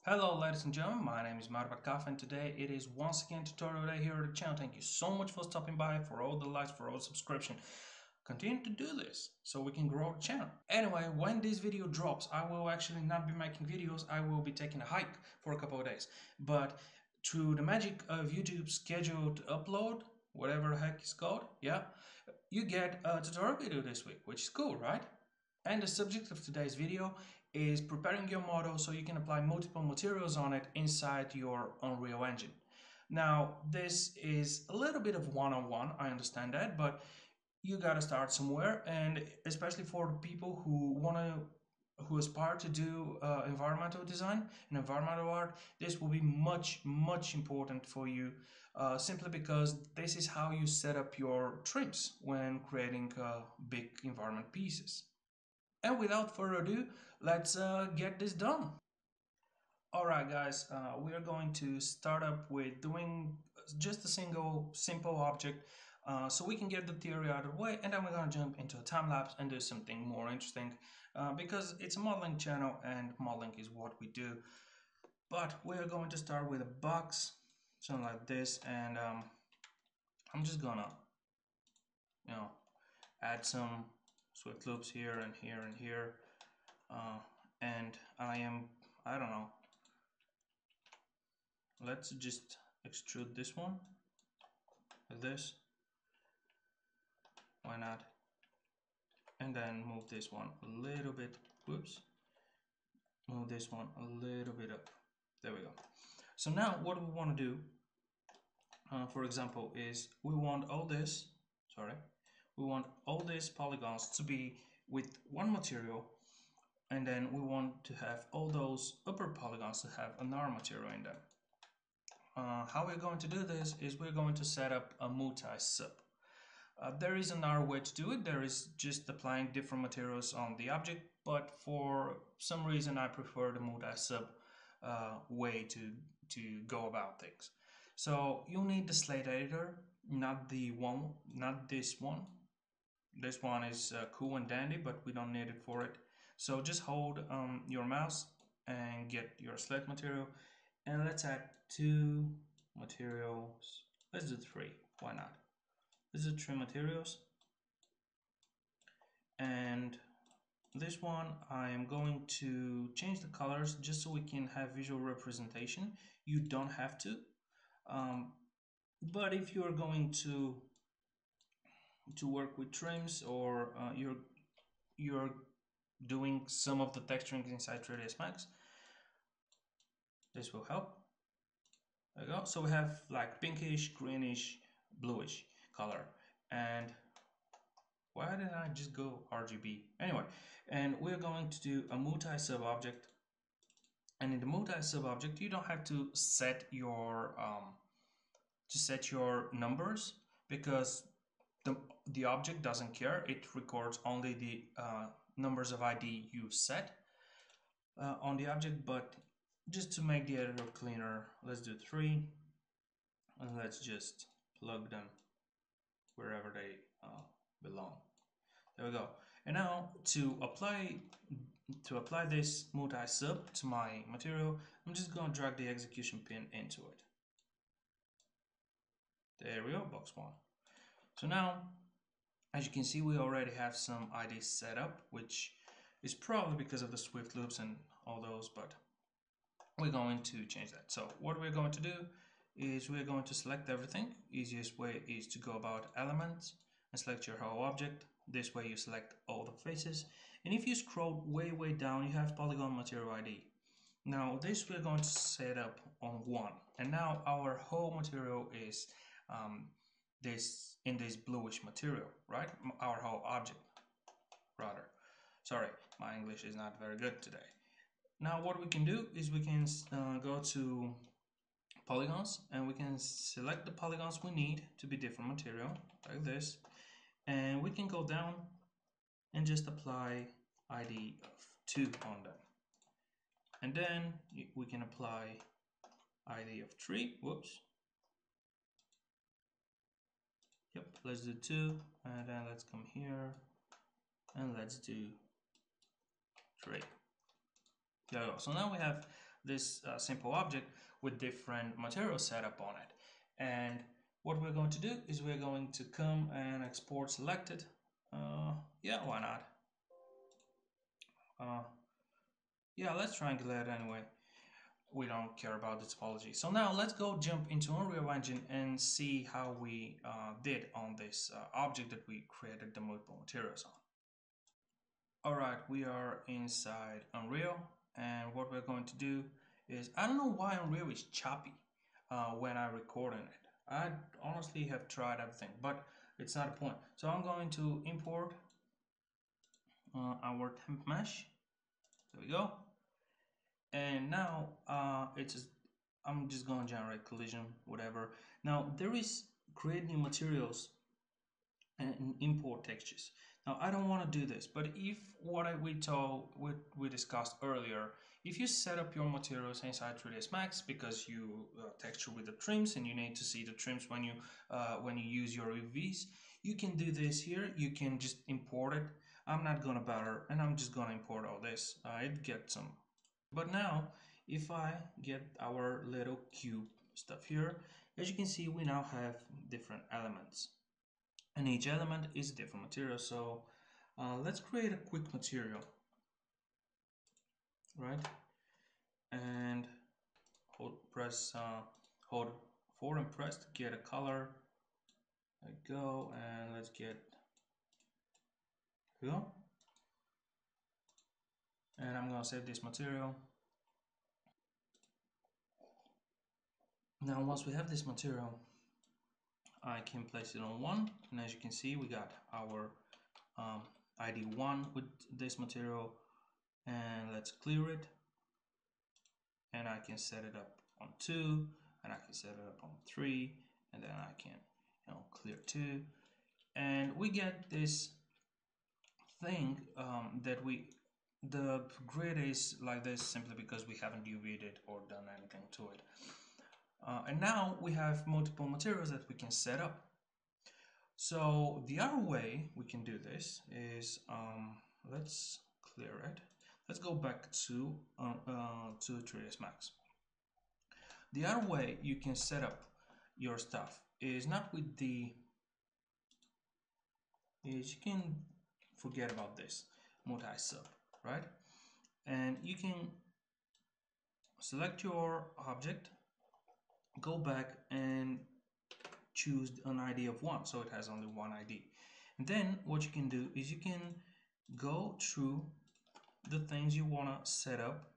Hello ladies and gentlemen, my name is Marbakaf and today it is once again tutorial day here at the channel. Thank you so much for stopping by, for all the likes, for all the subscription. Continue to do this so we can grow the channel. Anyway, when this video drops, I will actually not be making videos. I will be taking a hike for a couple of days. But through the magic of YouTube scheduled upload, whatever the heck it's called, yeah, you get a tutorial video this week, which is cool, right? And the subject of today's video is preparing your model so you can apply multiple materials on it inside your Unreal Engine. Now, this is a little bit of one-on-one, I understand that, but you gotta start somewhere, and especially for the people who aspire to do environmental design and environmental art, this will be much important for you, simply because this is how you set up your trims when creating big environment pieces. And without further ado, let's get this done. Alright guys, we are going to start up with doing just a single simple object so we can get the theory out of the way, and then we're going to jump into a time lapse and do something more interesting because it's a modeling channel and modeling is what we do. But we are going to start with a box, something like this, and I'm just gonna, add some swift loops here and here and here. And I don't know, let's just extrude this one like this, why not, and then move this one a little bit, whoops, move this one a little bit up, there we go. So now what we want to do, for example, is we want all these polygons to be with one material, and then we want to have all those upper polygons to have another material in them. How we're going to do this is we're going to set up a multi-sub. There is another way to do it. There is just applying different materials on the object, but for some reason I prefer the multi-sub way to go about things. So you'll need the slate editor, not this one. This one is cool and dandy, but we don't need it for it. So just hold your mouse and get your slate material, and let's add 2 materials. Let's do 3, why not? Let's do 3 materials, and this one I am going to change the colors just so we can have visual representation. You don't have to, but if you're going to work with trims, or you're doing some of the texturing inside 3ds Max, this will help. There we go. So we have like pinkish, greenish, bluish color. And why didn't I just go RGB? Anyway, and we're going to do a multi-sub object. And in the multi-sub object, you don't have to set your numbers, because the object doesn't care. It records only the numbers of ID you set on the object. But just to make the editor cleaner, let's do 3, and let's just plug them wherever they belong. There we go. And now to apply this multi-sub to my material, I'm just going to drag the execution pin into it. There we go, box 1. So now, as you can see, we already have some IDs set up, which is probably because of the swift loops and all those, but we're going to change that. So what we're going to do is we're going to select everything. Easiest way is to go about elements and select your whole object. This way you select all the faces, and if you scroll way down, you have polygon material ID. Now this we're going to set up on 1, and now our whole material is this bluish material, right? Our whole object, rather. Sorry, my English is not very good today. Now what we can do is we can go to polygons, and we can select the polygons we need to be different material, like this, and we can go down and just apply ID of 2 on them, and then we can apply ID of 3. Whoops. Yep, let's do 2, and then let's come here and let's do 3. There we go. So now we have this simple object with different materials set up on it. And what we're going to do is we're going to come and export selected. Yeah, why not? Yeah, let's triangulate anyway. We don't care about the topology. So now let's go jump into Unreal Engine and see how we did on this object that we created the multiple materials on. Alright, we are inside Unreal, and what we're going to do is, I don't know why Unreal is choppy when I record in it. I honestly have tried everything, but it's not a point. So I'm going to import our temp mesh. There we go. And now I'm just going to generate collision, whatever. Now there is create new materials and import textures. Now I don't want to do this, but if we discussed earlier, if you set up your materials inside 3ds Max because you texture with the trims and you need to see the trims when you use your UVs, you can do this here. You can just import it. I'm not gonna bother, and I'm just gonna import all this. It gets some. But now, if I get our little cube stuff here, as you can see, we now have different elements. And each element is a different material. So let's create a quick material, right? And hold 4 and press to get a color. There we go, and let's get, here we go. And I'm gonna save this material. Now once we have this material, I can place it on 1, and as you can see, we got our ID 1 with this material, and let's clear it, and I can set it up on 2, and I can set it up on 3, and then I can clear 2, and we get this thing that the grid is like this simply because we haven't UV'd it or done anything to it. And now we have multiple materials that we can set up. So the other way we can do this is, let's clear it. Let's go back to 3ds Max. The other way you can set up your stuff is not with you can forget about this multi-sub, right? And you can select your object, go back and choose an ID of 1, so it has only one ID. And then what you can do is you can go through the things you want to set up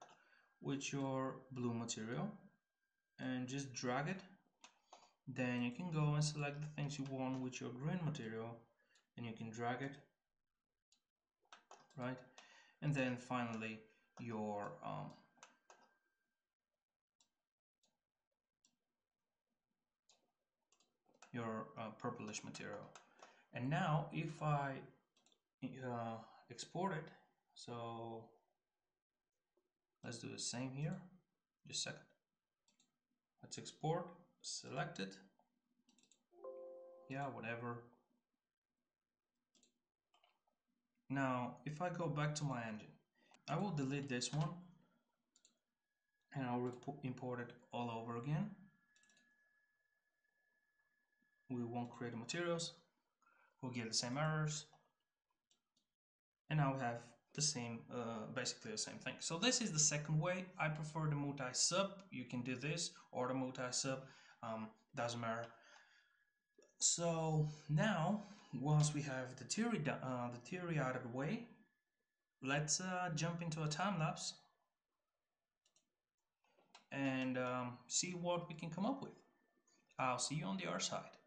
with your blue material and just drag it. Then you can go and select the things you want with your green material and you can drag it, right? And then finally your purplish material. And now if I export it, so let's do the same here. Just a second. Let's export, select it. Yeah, whatever. Now, if I go back to my engine, I will delete this one and I'll import it all over again. We won't create the materials. We'll get the same errors. And now we have the same, basically the same thing. So this is the second way. I prefer the multi-sub. You can do this or the multi-sub, doesn't matter. So now, once we have the theory out of the way, let's jump into a time lapse and see what we can come up with. I'll see you on the other side.